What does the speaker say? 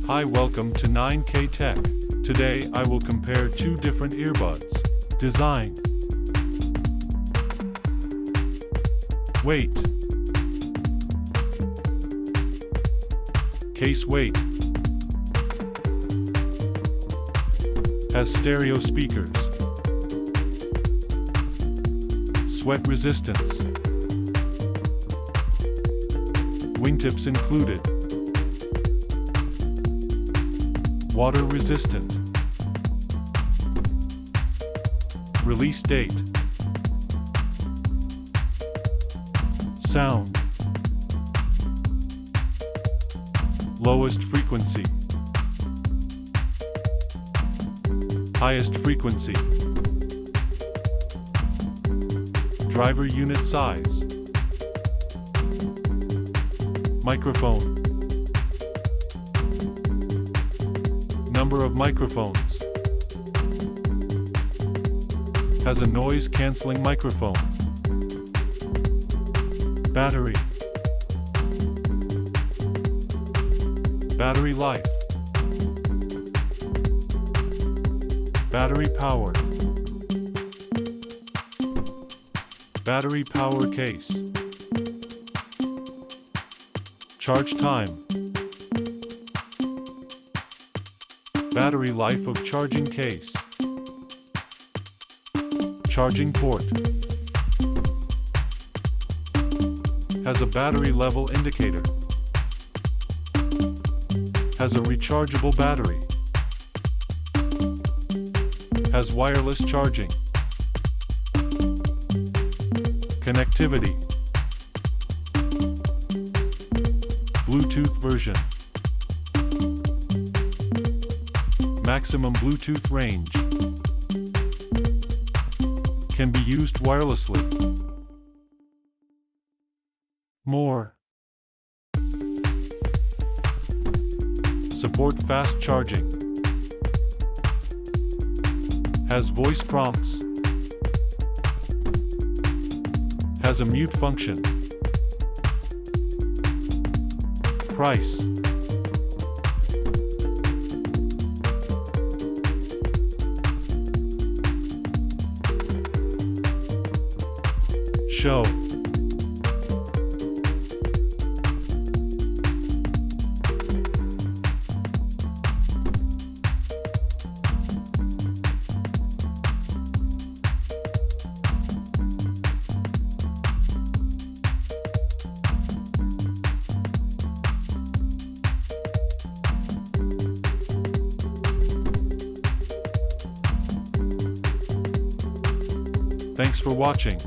Hi, welcome to 9K Tech. Today I will compare two different earbuds. Design. Weight. Case weight. Has stereo speakers. Sweat resistance. Wingtips included. Water resistant. Release date. Sound. Lowest frequency. Highest frequency. Driver unit size. Microphone. Number of microphones. Has a noise-canceling microphone. Battery. Battery life. Battery power. Battery power case. Charge time. Battery life of charging case. Charging port. Has a battery level indicator. Has a rechargeable battery. Has wireless charging. Connectivity. Bluetooth version. Maximum Bluetooth range. Can be used wirelessly. More. Support fast charging. Has voice prompts. Has a mute function. Price. Show. Thanks for watching.